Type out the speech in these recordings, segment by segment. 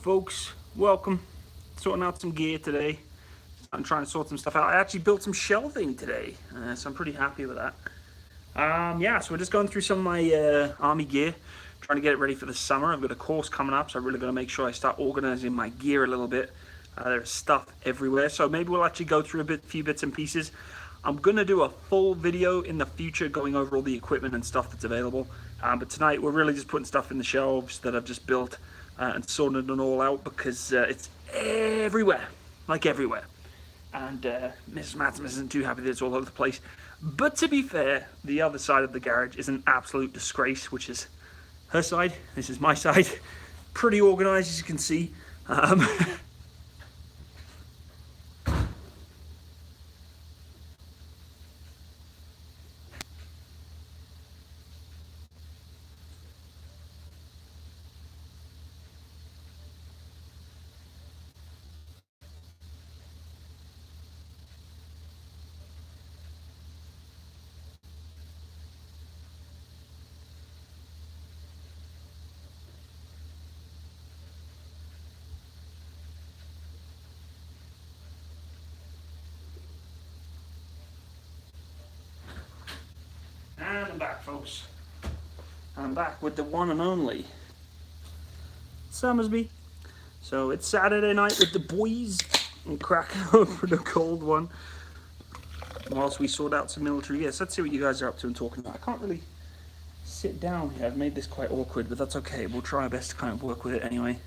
folks, welcome. Sorting out some gear today. I'm trying to sort some stuff out. I actually built some shelving today, so I'm pretty happy with that. Yeah, so we're just going through some of my army gear, trying to get it ready for the summer. I've got a course coming up, so I'm really going to make sure I start organizing my gear a little bit. There's stuff everywhere, so maybe we'll actually go through few bits and pieces. I'm going to do a full video in the future going over all the equipment and stuff that's available, but tonight we're really just putting stuff in the shelves that I've just built and sorting it all out because it's everywhere, like everywhere. And Mrs. Matsimus isn't too happy that it's all over the place. But to be fair, the other side of the garage is an absolute disgrace, which is her side. This is my side. Pretty organised, as you can see. And I'm back, folks. I'm back with the one and only Summersby. So it's Saturday night with the boys and crack open the cold one whilst we sort out some military. Yes, let's see what you guys are up to and talking about. I can't really sit down here. I've made this quite awkward, but that's okay. We'll try our best to kind of work with it anyway.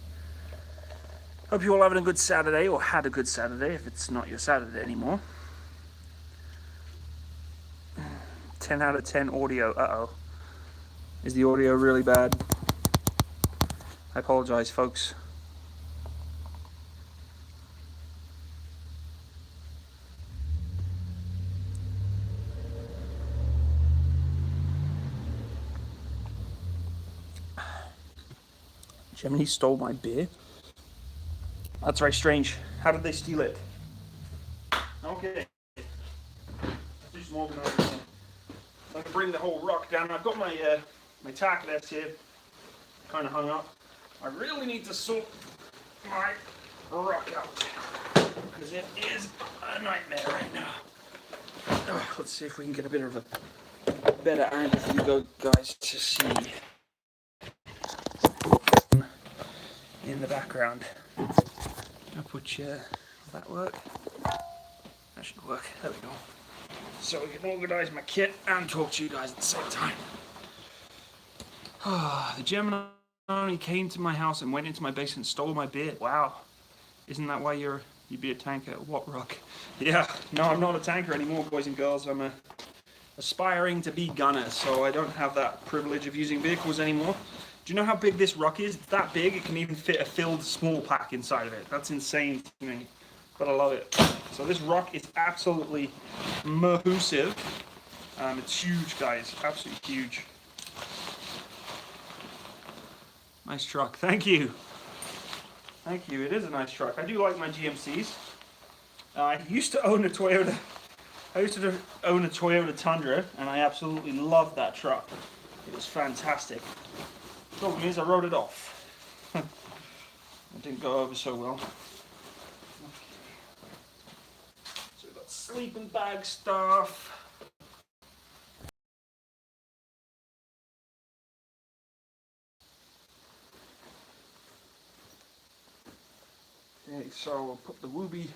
Hope you're all having a good Saturday, or had a good Saturday if it's not your Saturday anymore. 10 out of 10 audio. Uh-oh. Is the audio really bad? I apologize, folks. Gemini stole my beer? That's very strange. How did they steal it? Okay. Let's do some organizing. I can bring the whole rock down. I've got my my tack that's here, kind of hung up. I really need to sort my rock out because it is a nightmare right now. Let's see if we can get a bit of a better angle for you guys to see in the background. I'll put you. Will that work? That should work. There we go. So we can organise my kit and talk to you guys at the same time. The Gemini came to my house and went into my basement and stole my beer. Wow. Isn't that why you'd be a tanker? What rock? Yeah, no, I'm not a tanker anymore, boys and girls. I'm aspiring to be gunner, so I don't have that privilege of using vehicles anymore. Do you know how big this ruck is? It's that big, it can even fit a filled small pack inside of it. That's insane to me, but I love it. So this rock is absolutely massive. It's huge, guys, absolutely huge. Nice truck, thank you. Thank you, it is a nice truck. I do like my GMCs. I used to own a Toyota. I used to own a Toyota Tundra, and I absolutely loved that truck. It was fantastic. The problem is I wrote it off. It didn't go over so well. So we've got sleeping bag stuff. Okay, so we'll put the Wooby.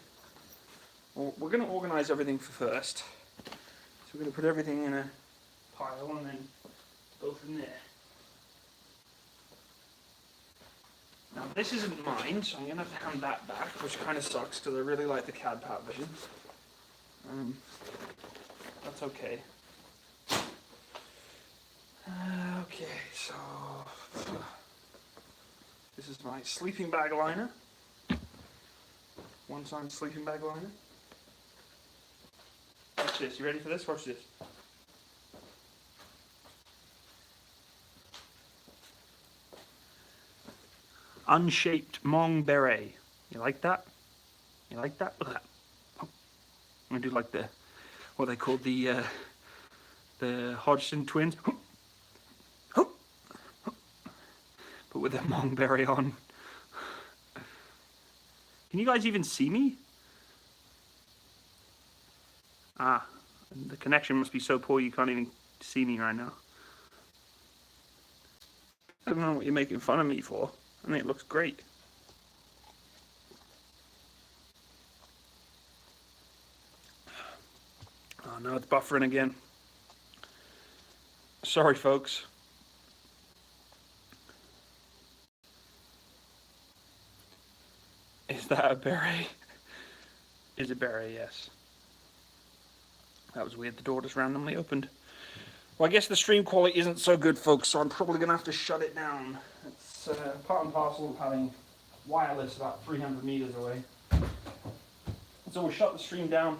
Well, we're going to organize everything first. So we're going to put everything in a pile and then go from there. Now this isn't mine, so I'm going to have to hand that back, which kind of sucks because I really like the CAD Pat version. That's okay. Okay, so this is my sleeping bag liner. One-time sleeping bag liner. Watch this. You ready for this? Watch this. Unshaped Mong beret. You like that? You like that? Look at that. Oh. I'm gonna do like what they call the Hodgson twins. But with a Mong beret on. Can you guys even see me? Ah, the connection must be so poor you can't even see me right now. I don't know what you're making fun of me for. I think it looks great. Oh no, it's buffering again. Sorry, folks. Is that a beret? Is a beret, yes. That was weird, the door just randomly opened. Well, I guess the stream quality isn't so good, folks, so I'm probably going to have to shut it down. It's part and parcel of having wireless about 300 meters away. So we'll shut the stream down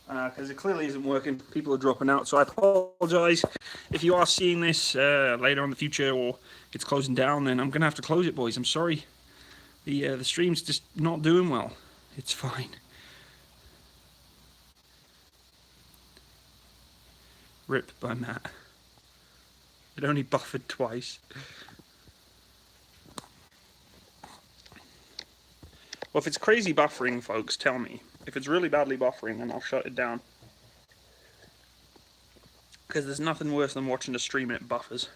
because it clearly isn't working. People are dropping out, so I apologize. If you are seeing this later on in the future or it's closing down, then I'm going to have to close it, boys. I'm sorry. The stream's just not doing well. It's fine. Rip by Matt. It only buffered twice. Well, if it's crazy buffering, folks, tell me. If it's really badly buffering, then I'll shut it down. Because there's nothing worse than watching a stream and it buffers.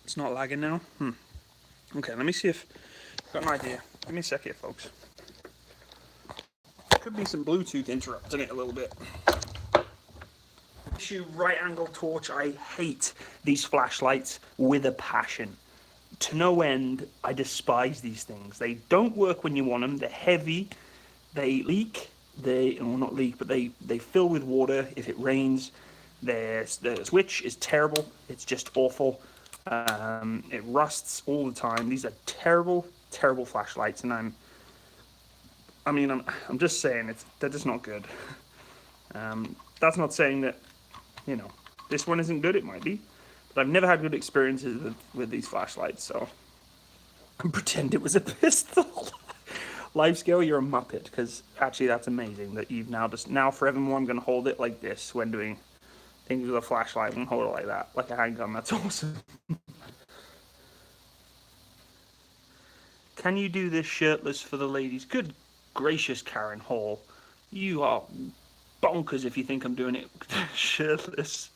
It's not lagging now? Okay, let me see if I've got an idea. Give me a sec here, folks. Could be some Bluetooth interrupting it a little bit. Issue right angle torch. I hate these flashlights with a passion. To no end. I despise these things. They don't work when you want them. They're heavy. They leak. Well, not leak, but they fill with water if it rains. The switch is terrible. It's just awful. It rusts all the time. These are terrible, terrible flashlights, and I'm just saying they're just not good. That's not saying that, you know, this one isn't good. It might be, but I've never had good experiences with these flashlights. So, and pretend it was a pistol. Live scale, you're a muppet. Because actually, that's amazing that you've now forevermore. I'm gonna hold it like this when doing things with a flashlight and hold it like that, like a handgun. That's awesome. Can you do this shirtless for the ladies? Good gracious, Karen Hall, you are bonkers if you think I'm doing it shirtless.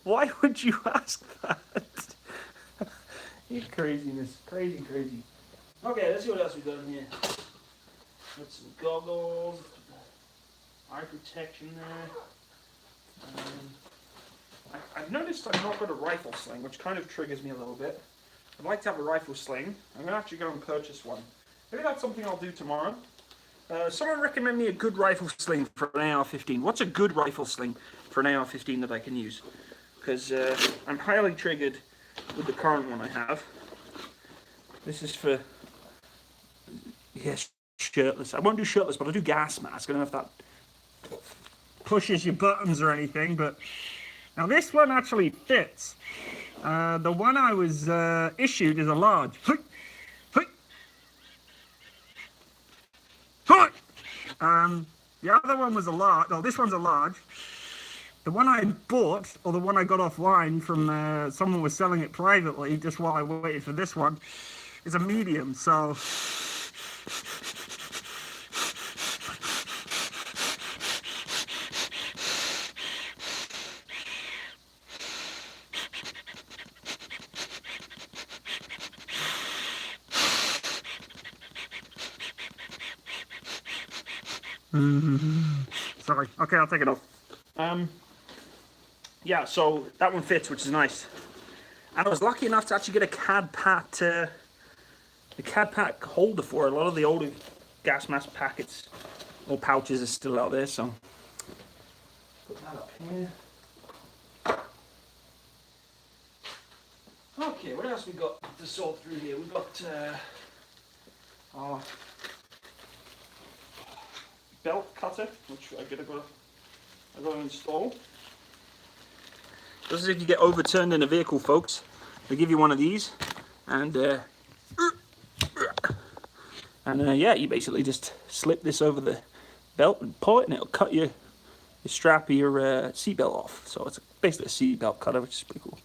Why would you ask that? You craziness, crazy. Okay, let's see what else we got in here. Got some goggles, eye protection there. I've noticed I've not got a rifle sling, which kind of triggers me a little bit. I'd like to have a rifle sling. I'm going to actually go and purchase one. Maybe that's something I'll do tomorrow. Someone recommend me a good rifle sling for an AR-15. What's a good rifle sling for an AR-15 that I can use? Because I'm highly triggered with the current one I have. This is for... Yes, shirtless. I won't do shirtless, but I'll do gas mask. I don't know if that pushes your buttons or anything, but... Now this one actually fits. The one I was issued is a large. The other one was a large. No, this one's a large. The one I bought, or the one I got offline from someone was selling it privately, just while I waited for this one, is a medium. So. Sorry. Okay, I'll take it off. Yeah, so that one fits, which is nice. And I was lucky enough to actually get a CAD pack holder for it. A lot of the older gas mask packets or pouches are still out there, so put that up here. Okay, what else we got to sort through here? We've got our belt cutter, which I gotta install. This is if you get overturned in a vehicle, folks. They give you one of these, and yeah, you basically just slip this over the belt and pull it, and it'll cut the strap of your seatbelt off. So it's basically a seatbelt cutter, which is pretty cool.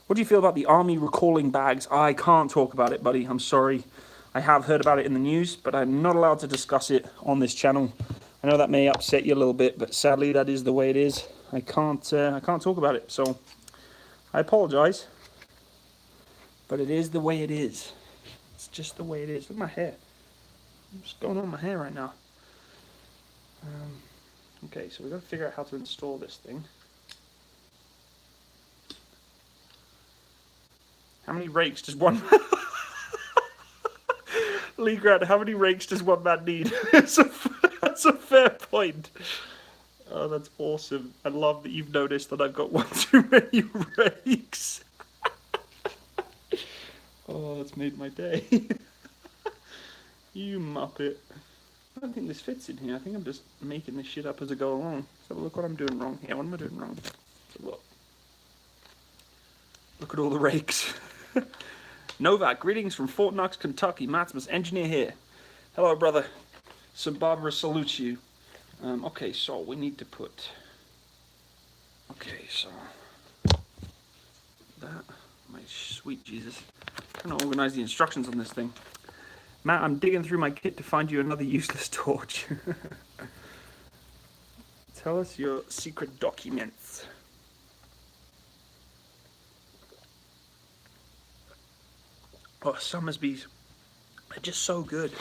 What do you feel about the army recalling bags? I can't talk about it, buddy. I'm sorry. I have heard about it in the news, but I'm not allowed to discuss it on this channel. I know that may upset you a little bit, but sadly that is the way it is. I can't talk about it, so I apologize. But it is the way it is. It's just the way it is. Look at my hair. What's going on with my hair right now? Okay, so we've got to figure out how to install this thing. How many rakes does one... Lee Grant, how many rakes does one man need? That's a fair point. Oh, that's awesome. I love that you've noticed that I've got one too many rakes. Oh, that's made my day. You muppet. I don't think this fits in here. I think I'm just making this shit up as I go along. Let's have a look what I'm doing wrong here. What am I doing wrong? Look. Look at all the rakes. Novak, greetings from Fort Knox, Kentucky. Matsimus, engineer here. Hello, brother. St. Barbara salutes you. Okay, so we need to put... Okay, so... That... My sweet Jesus. I'm trying to organize the instructions on this thing. Matt, I'm digging through my kit to find you another useless torch. Tell us your secret documents. Oh, Summersby's. They're just so good.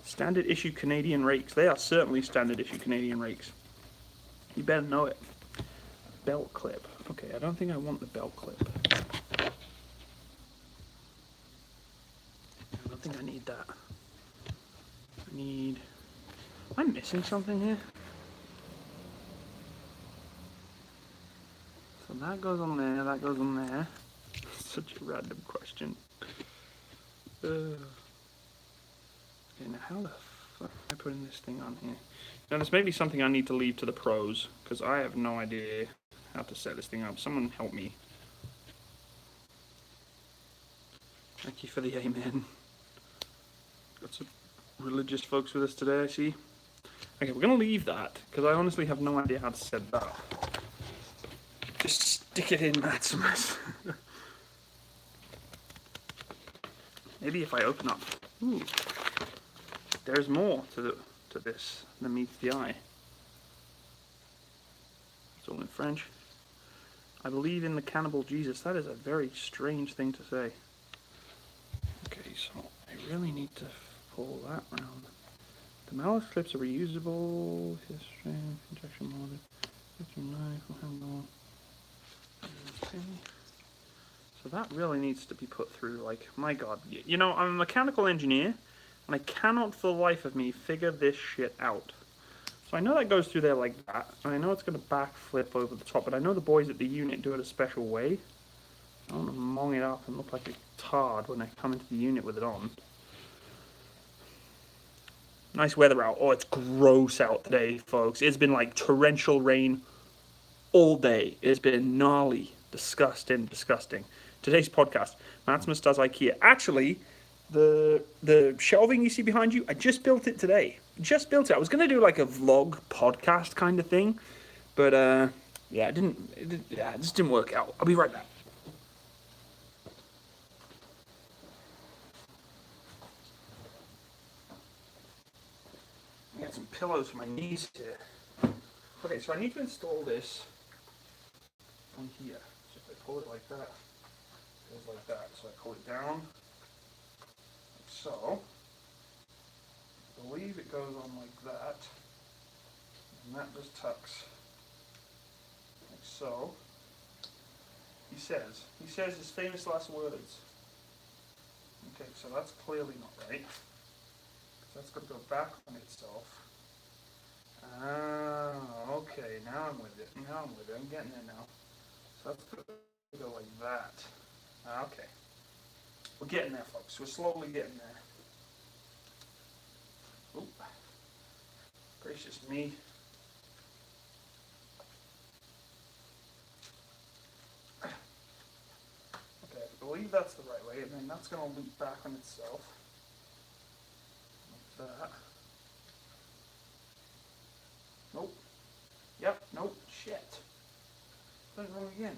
Standard issue Canadian rakes. They are certainly standard issue Canadian rakes. You better know it. Belt clip. Okay, I don't think I want the belt clip. I don't think I need that. I need... Am I missing something here? So that goes on there, that goes on there. Such a random question. Okay, now how the fuck am I putting this thing on here? Now this may be something I need to leave to the pros, because I have no idea how to set this thing up. Someone help me. Thank you for the amen. Got some religious folks with us today, I see. Okay, we're going to leave that, because I honestly have no idea how to set that up. Just stick it in, Matsimus. Maybe if I open up, ooh, there's more to this than meets the eye. It's all in French. I believe in the cannibal Jesus. That is a very strange thing to say. Okay, so I really need to pull that round. The mallet clips are reusable. History, injection molded. Knife, handle. Okay. So that really needs to be put through, like, my god. You know, I'm a mechanical engineer, and I cannot for the life of me figure this shit out. So I know that goes through there like that, and I know it's going to backflip over the top, but I know the boys at the unit do it a special way. I don't want to mong it up and look like a tard when I come into the unit with it on. Nice weather out. Oh, it's gross out today, folks. It's been like torrential rain all day. It's been gnarly. Disgusting, disgusting. Today's podcast, Matsimus does IKEA. Actually, the shelving you see behind you, I just built it today. Just built it. I was going to do like a vlog podcast kind of thing, but yeah, it just didn't work out. I'll be right back. I got some pillows for my knees here. Okay, so I need to install this on here. So if I pull it like that, it goes like that. So I pull it down, like so. I believe it goes on like that, and that just tucks, like so. He says his famous last words. Okay, so that's clearly not right. So that's got to go back on itself. Ah, okay, now I'm with it. I'm getting there now. So that's going to go like that. Okay. We're getting there, folks. We're slowly getting there. Oop. Gracious me. Okay, I believe that's the right way, and then that's going to loop back on itself. Like that. Nope. Yep, nope. Shit. Done it wrong again.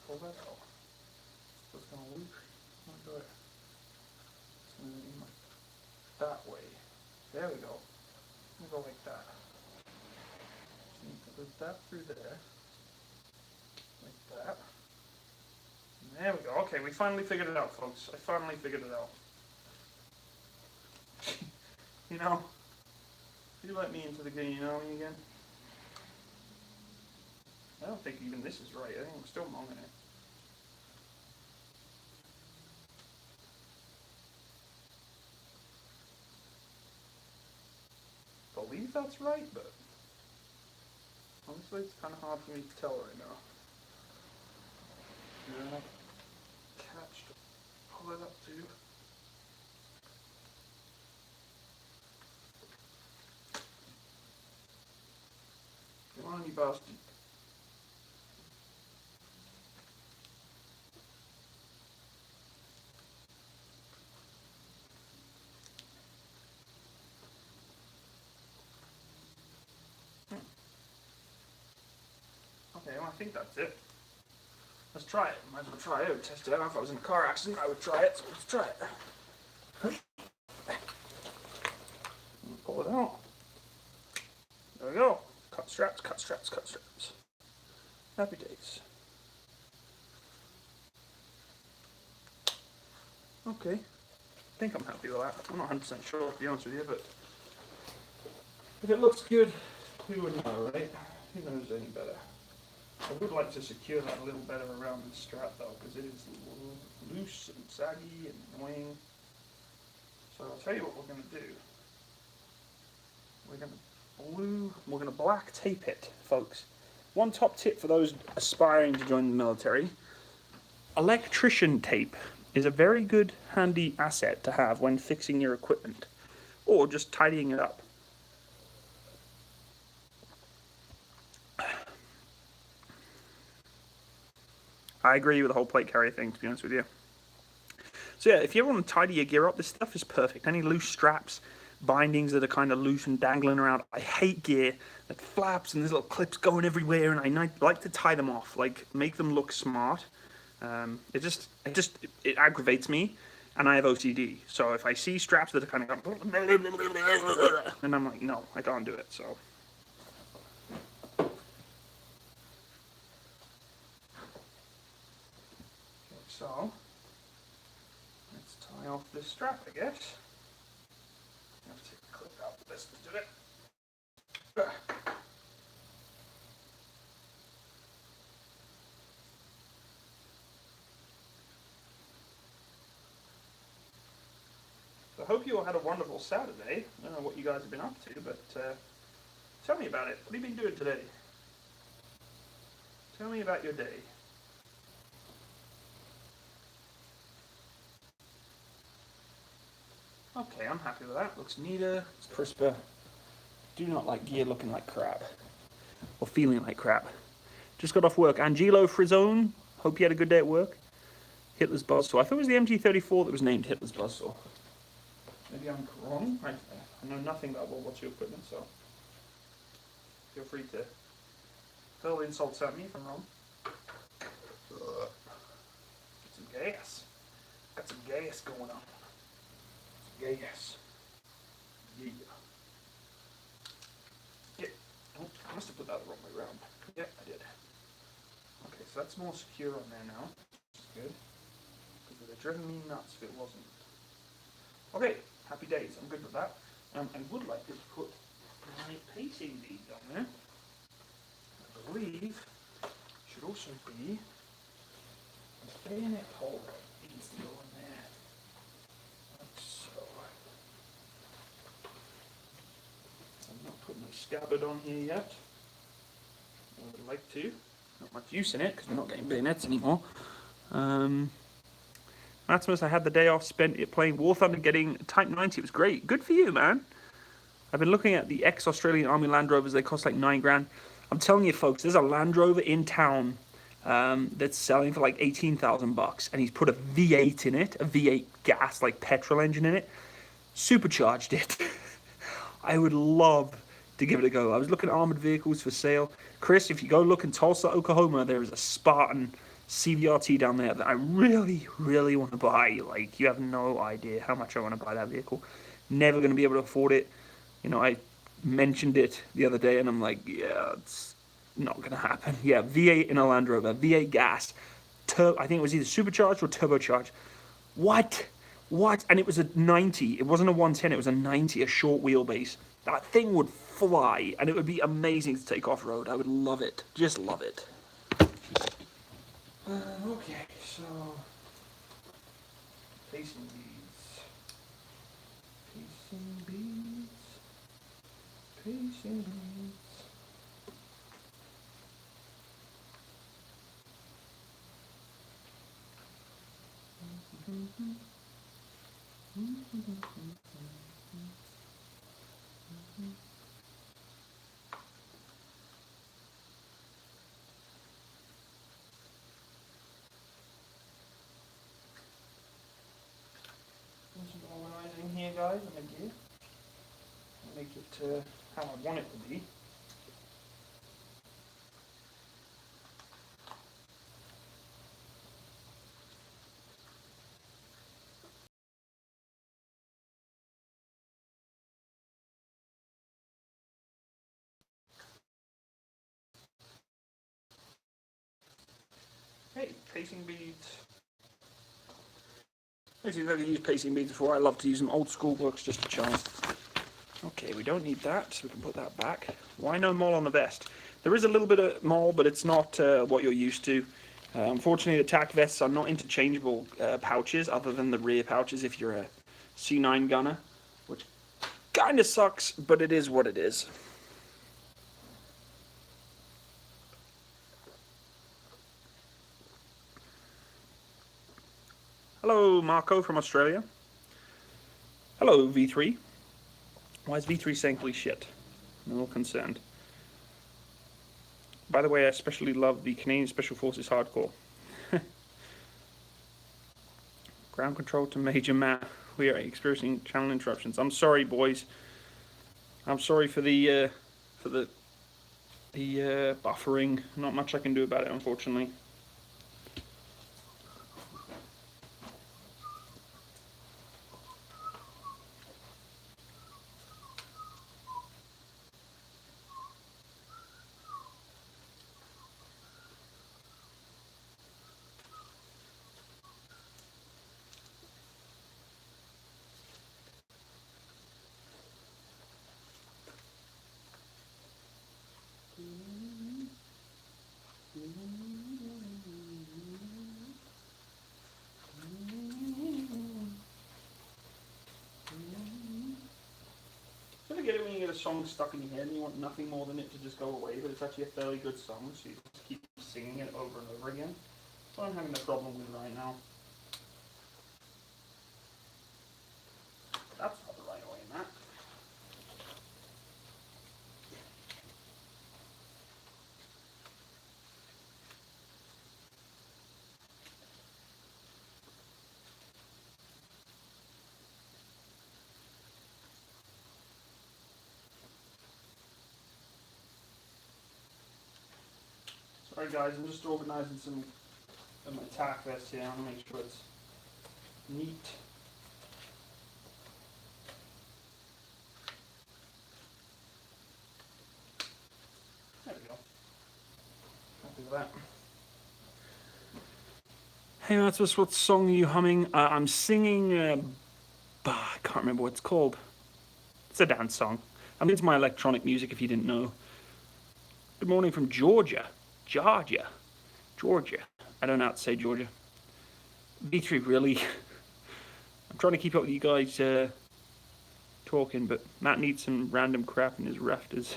pull that out. So it's going to loop. I'm going to do it. It's going to be like that way. There we go. I'm going to go like that. So you can loop that through there. Like that. And there we go. Okay, we finally figured it out, folks. I finally figured it out. You know, you let me into the game, you know me again? I don't think even this is right. I think I'm still monging it. I believe that's right, but honestly, it's kind of hard for me to tell right now. And then I catch to pull it up too. Come on, you bastard. Okay, well, I think that's it. Let's try it. Might as well try it. Test it out. If I was in a car accident, I would try it. So let's try it. Pull it out. There we go. Cut straps, cut straps, cut straps. Happy days. Okay. I think I'm happy with that. I'm not 100% sure, to be honest with you, but if it looks good, who would know, right? Who knows any better? I would like to secure that a little better around the strap though, because it is loose and saggy and annoying. So I'll tell you what we're going to do. We're going to black tape it, folks. One top tip for those aspiring to join the military: electrician tape is a very good handy asset to have when fixing your equipment or just tidying it up. I agree with the whole plate carrier thing, to be honest with you. So yeah, if you ever want to tidy your gear up, this stuff is perfect. Any loose straps, bindings that are kind of loose and dangling around. I hate gear that flaps and there's little clips going everywhere, and I like to tie them off, like make them look smart. It aggravates me, and I have OCD. So if I see straps that are kind of going, and I'm like, no, I can't do it. So. So, let's tie off this strap, I guess. I have to take the clip out of this to do it. So I hope you all had a wonderful Saturday. I don't know what you guys have been up to, but tell me about it. What have you been doing today? Tell me about your day. Okay, I'm happy with that. Looks neater, it's crisper. Do not like gear looking like crap. Or feeling like crap. Just got off work. Angelo Frizzone, hope you had a good day at work. Hitler's Buzzsaw. I thought it was the MG34 that was named Hitler's Buzzsaw. Maybe I'm wrong. I know nothing about World War II equipment, so feel free to hurl insults at me if I'm wrong. Get some gas. Got some gas going on. Gas. Yeah. Yeah. Oh, I must have put that the wrong way around. Yeah, I did. Okay, so that's more secure on there now. That's good. Because it would have driven me nuts if it wasn't. Okay, happy days. I'm good with that. I would like to put my pacing bead on there. I believe should also be a bayonet hole that needs to go in there. Like so. I'm not putting my scabbard on here yet. I would like to. Not much use in it because we're not getting bayonets anymore. Matsimus, I had the day off, spent it playing War Thunder, getting Type 90. It was great. Good for you, man. I've been looking at the ex-Australian Army Land Rovers. They cost like $9,000. I'm telling you, folks, there's a Land Rover in town that's selling for like 18,000 bucks, and he's put a V8 in it, a V8 gas, like petrol engine in it, supercharged it. I would love to give it a go. I was looking at armored vehicles for sale. Chris, if you go look in Tulsa, Oklahoma, there is a Spartan CVRT down there that I really, really want to buy. Like, you have no idea how much I want to buy that vehicle. Never going to be able to afford it. You know, I mentioned it the other day, and I'm like, yeah, it's not going to happen. Yeah, V8 in a Land Rover, V8 gas, I think it was either supercharged or turbocharged. What? What? And it was a 90. It wasn't a 110, it was a 90, a short wheelbase. That thing would fly, and it would be amazing to take off-road. I would love it. Just love it. Okay, so... Pacing beads. Pacing beads. Pacing beads. Some organising here, guys, and again, make it how I want it to be. Hey, pacing beads. Actually, I've never used pacing beads before. I love to use them. Old school works just a charm. Okay, we don't need that, so we can put that back. Why no mole on the vest? There is a little bit of mole, but it's not what you're used to. Unfortunately, the tack vests are not interchangeable pouches, other than the rear pouches if you're a C9 gunner, which kind of sucks, but it is what it is. Hello, Marco from Australia. Hello, V3. Why is V3 saying please shit? I'm a little concerned. By the way, I especially love the Canadian Special Forces hardcore. Ground control to Major Matt. We are experiencing channel interruptions. I'm sorry, boys. I'm sorry for the buffering. Not much I can do about it, unfortunately. Get it when you get a song stuck in your head and you want nothing more than it to just go away, but it's actually a fairly good song, so you just keep singing it over and over again. That's what I'm having a problem with right now. That's not the right way in that. Sorry guys, I'm just organising some of my tack vest here. I want to make sure it's neat. There we go. Happy with that. Hey Matsimus, what song are you humming? I'm singing, I can't remember what it's called. It's a dance song. I'm into my electronic music if you didn't know. Good morning from Georgia. Georgia. I don't know how to say Georgia. V3, really? I'm trying to keep up with you guys talking, but Matt needs some random crap in his rafters.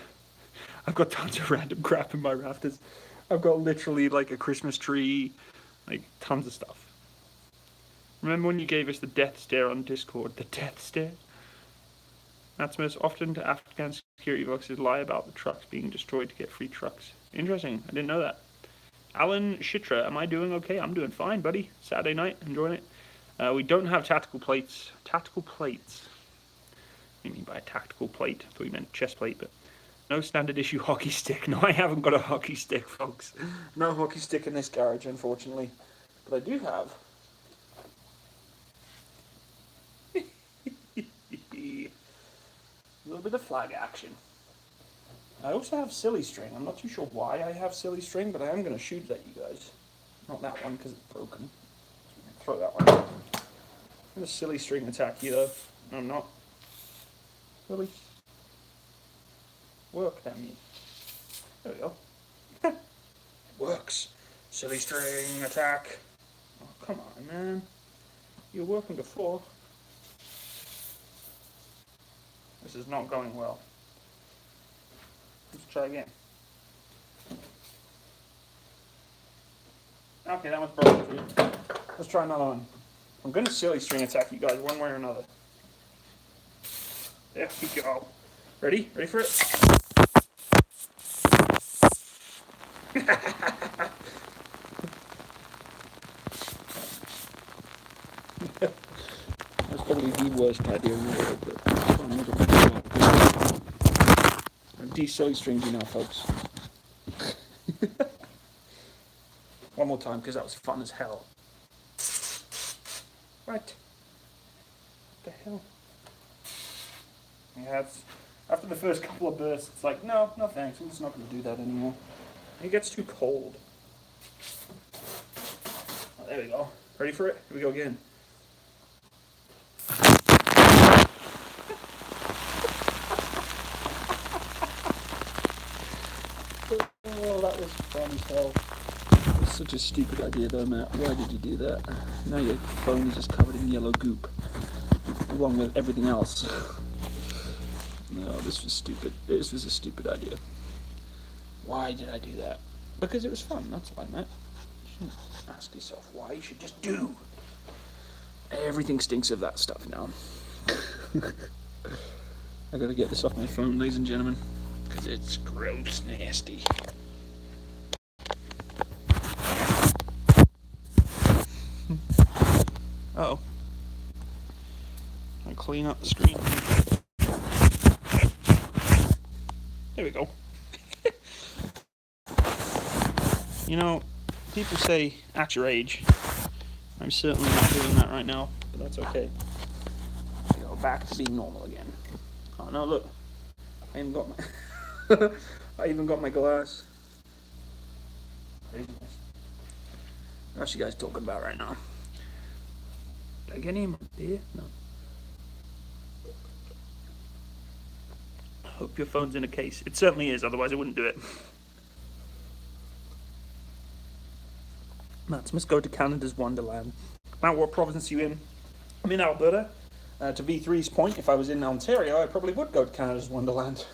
I've got tons of random crap in my rafters. I've got literally like a Christmas tree, like tons of stuff. Remember when you gave us the death stare on Discord? The death stare? Matsimus, often to Afghan security boxes lie about the trucks being destroyed to get free trucks. Interesting, I didn't know that. Alan Shitra, am I doing okay? I'm doing fine, buddy. Saturday night, enjoying it. We don't have tactical plates. Tactical plates? What do you mean by a tactical plate? I thought you meant chest plate, but No standard issue hockey stick. No, I haven't got a hockey stick, folks. No hockey stick in this garage, unfortunately. But I do have a little bit of flag action. I also have silly string. I'm not too sure why I have silly string, but I am going to shoot it at you guys. Not that one because it's broken. Throw that one. I'm going to silly string attack you though. No, I'm not. Really? Work at me. There we go. It works. Silly string attack. Oh, come on, man. You're working before. This is not going well. Let's try again. Okay, that one's broken. Let's try another one. I'm going to silly string attack you guys one way or another. There we go. Ready? Ready for it? That's probably the worst idea in the world, but I'm de-silly stringed you now, folks. One more time, because that was fun as hell. Right. What the hell? Yeah, after the first couple of bursts, it's like, no thanks, I'm just not going to do that anymore. It gets too cold. Oh, there we go. Ready for it? Here we go again. Oh, that was fun as hell. It was such a stupid idea though, Matt. Why did you do that? Now your phone is just covered in yellow goop, along with everything else. No, this was stupid. This was a stupid idea. Why did I do that? Because it was fun, that's why, Matt. You shouldn't ask yourself why, you should just do. Everything stinks of that stuff now. I gotta get this off my phone, ladies and gentlemen, because it's gross, nasty. Uh-oh. I clean up the screen. There we go. You know, people say at your age. I'm certainly not doing that right now, but that's okay. Go back to being normal again. Oh no, look. I even got my I even got my glass. What's you guys talking about right now? Did I get any beer? No. I hope your phone's in a case. It certainly is, otherwise I wouldn't do it. Matsimus, go to Canada's Wonderland. Matt, what province are you in? I'm in Alberta. To V3's point, if I was in Ontario, I probably would go to Canada's Wonderland.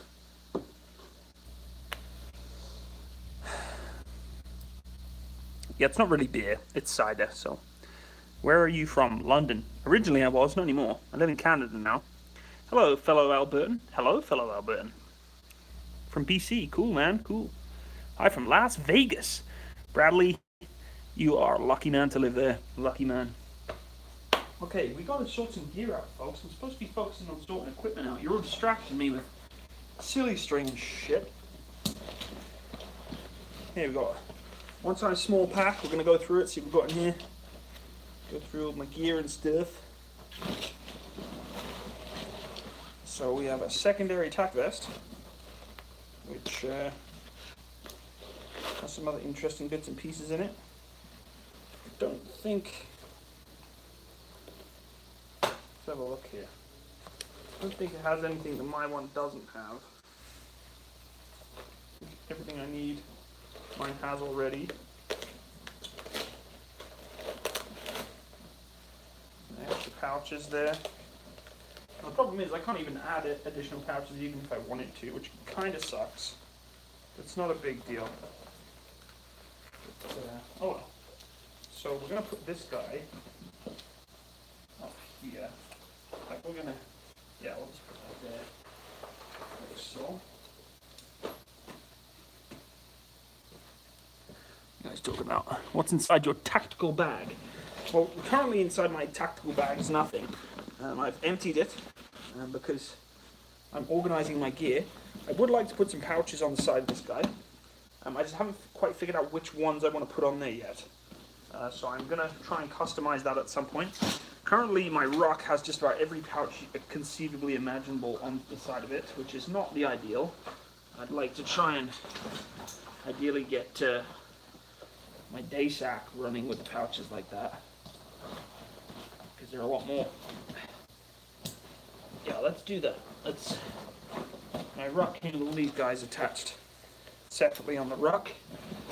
Yeah, it's not really beer, it's cider, so. Where are you from? London. Originally I was, not anymore. I live in Canada now. Hello, fellow Albertan. Hello, fellow Albertan. From BC. Cool, man, cool. Hi, from Las Vegas. Bradley, you are a lucky man to live there. Lucky man. Okay, we gotta sort some gear out, folks. I'm supposed to be focusing on sorting equipment out. You're all distracting me with silly string shit. Here we go. One size small pack. We're gonna go through it, see what we've got in here. Go through all my gear and stuff. So we have a secondary attack vest, which has some other interesting bits and pieces in it. I don't think. Let's have a look here. I don't think it has anything that my one doesn't have. Everything I need, mine has already. There's the pouches there. The problem is I can't even add additional pouches even if I wanted to, which kind of sucks. It's not a big deal. But, oh well. So we're going to put this guy up here. Like we're going to, yeah, we'll just put that there. Like so. You guys talking about what's inside your tactical bag? Well, currently inside my tactical bag is nothing. I've emptied it because I'm organising my gear. I would like to put some pouches on the side of this guy. I just haven't quite figured out which ones I want to put on there yet. So I'm going to try and customize that at some point. Currently, my rock has just about every pouch conceivably imaginable on the side of it, which is not the ideal. I'd like to try and ideally get my day sack running with the pouches like that, because they're a lot more. Yeah, let's do that. My rock came with these guys attached separately on the rock,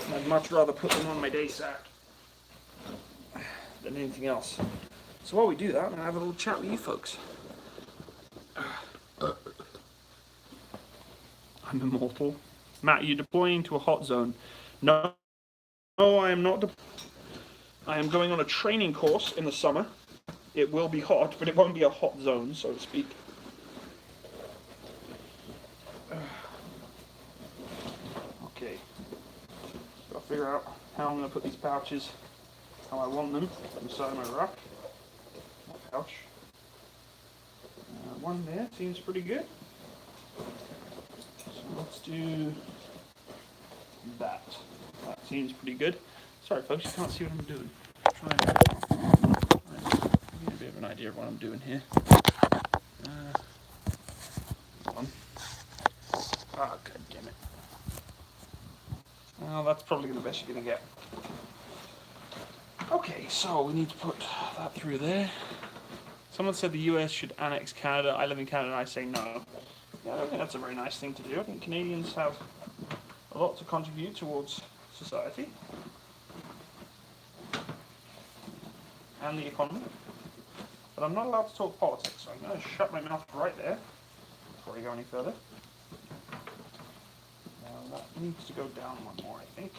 and I'd much rather put them on my day sack than anything else. So while we do that, I'm going to have a little chat with you folks. I'm immortal. Matt, you're deploying to a hot zone. No, I am not. I am going on a training course in the summer. It will be hot, but it won't be a hot zone, so to speak. Okay. Got to figure out how I'm going to put these pouches how I want them inside my rock. Pouch. One there seems pretty good. So let's do that. That seems pretty good. Sorry folks, you can't see what I'm doing. Try and give you a bit of an idea of what I'm doing here. Hold on. Ah, god damn it. Well, that's probably the best you're going to get. Okay, so we need to put that through there. Someone said the US should annex Canada. I live in Canada and I say no. Yeah, I don't think that's a very nice thing to do. I think Canadians have a lot to contribute towards society and the economy. But I'm not allowed to talk politics, so I'm going to shut my mouth right there before I go any further. Now that needs to go down one more, I think.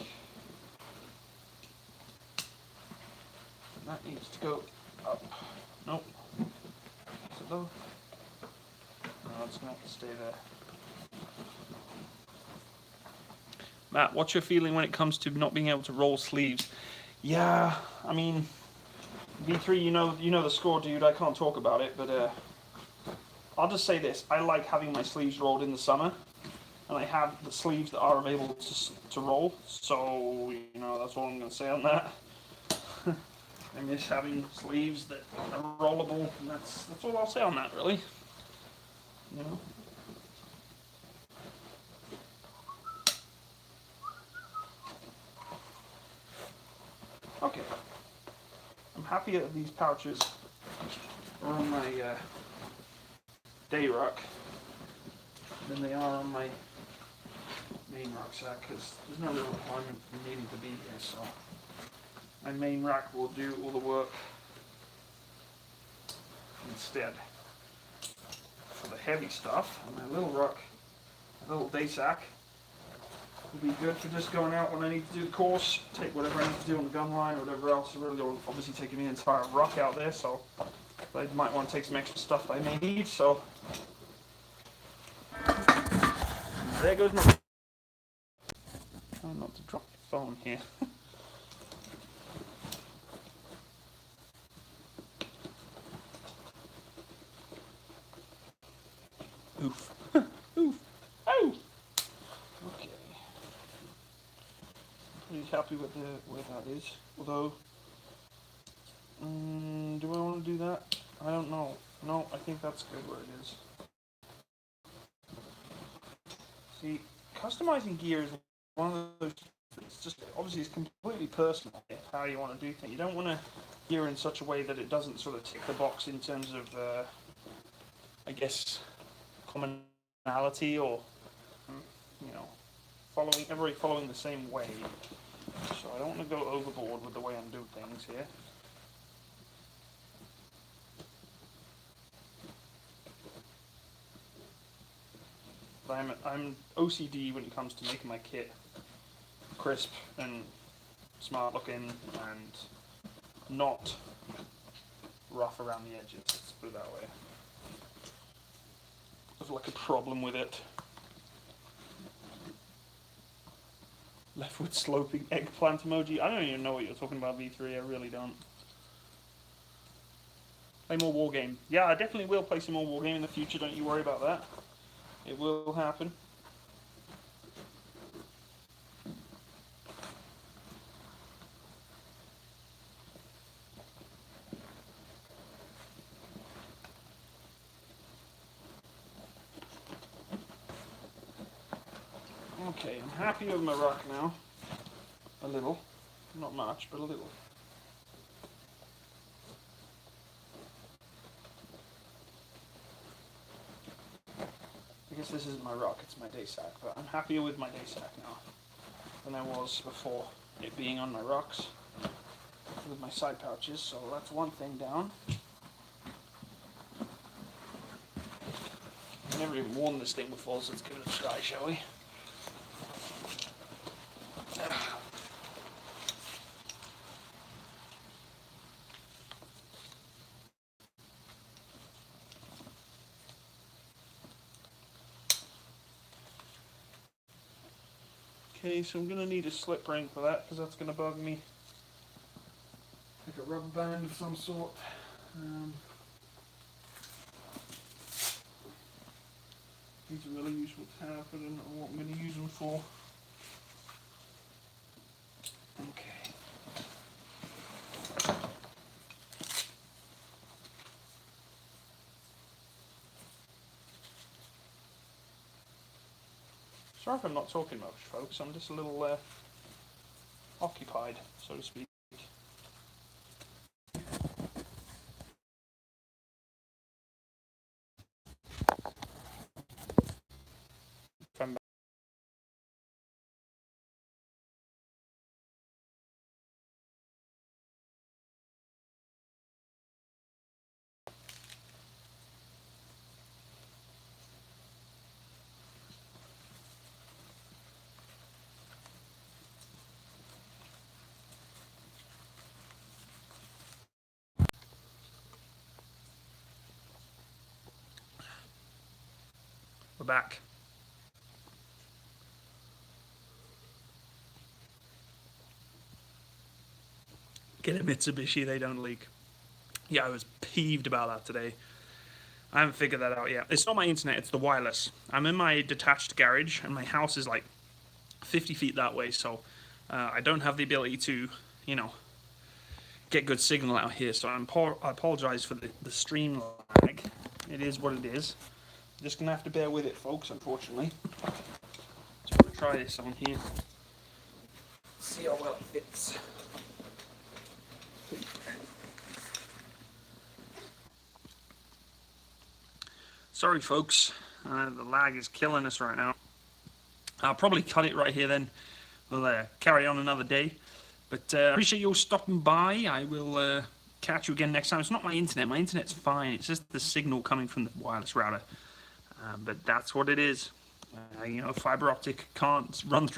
And that needs to go up. Nope. Is it though? No, it's going to have to stay there. Matt, what's your feeling when it comes to not being able to roll sleeves? Yeah, I mean, V3, you know the score, dude. I can't talk about it, but I'll just say this: I like having my sleeves rolled in the summer, and I have the sleeves that are available to roll. So that's all I'm going to say on that. I miss having sleeves that are rollable, and that's all I'll say on that, really. Okay. I'm happy that these pouches are on my day rock than they are on my main rucksack, because there's no real requirement for needing to be here, so my main rack will do all the work instead. For the heavy stuff, and my little ruck, my little day sack, will be good for just going out when I need to do the course, take whatever I need to do on the gun line or whatever else. I really don't obviously taking the entire ruck out there, so I might want to take some extra stuff I may need, so there goes my... Try not to drop the phone here. Oof. Oof. Oh! Okay. Pretty happy with where that is. Although, do I want to do that? I don't know. No, I think that's good where it is. See, customizing gear is one of those, it's just, obviously it's completely personal how you want to do things. You don't want to gear in such a way that it doesn't sort of tick the box in terms of, I guess, commonality or, everybody following the same way. So I don't want to go overboard with the way I'm doing things here. But I'm OCD when it comes to making my kit crisp and smart looking and not rough around the edges, let's put it that way. There's like a problem with it. Leftward sloping eggplant emoji. I don't even know what you're talking about, V3. I really don't. Play more Wargame. Yeah, I definitely will play some more Wargame in the future. Don't you worry about that. It will happen. Okay, I'm happy with my rock now. A little. Not much, but a little. I guess this isn't my rock, it's my day sack, but I'm happier with my day sack now than I was before it being on my rocks with my side pouches, so that's one thing down. I've never even worn this thing before, so let's give it a try, shall we? Okay, so I'm going to need a slip ring for that, because that's going to bug me. Like a rubber band of some sort. These are really useful to have, but I don't know what I'm going to use them for. Okay. Sorry if I'm not talking much, folks. I'm just a little occupied, so to speak. We're back. Get a Mitsubishi, they don't leak. Yeah, I was peeved about that today. I haven't figured that out yet. It's not my internet, it's the wireless. I'm in my detached garage, and my house is like 50 feet that way, so I don't have the ability to, you know, get good signal out here, so I apologize for the stream lag. It is what it is. Just gonna have to bear with it, folks, unfortunately. So I'm gonna try this on here. See how well it fits. Sorry, folks. The lag is killing us right now. I'll probably cut it right here then. We'll carry on another day. But appreciate you all stopping by. I will catch you again next time. It's not my internet. My internet's fine. It's just the signal coming from the wireless router. But that's what it is. You know, fiber optic can't run through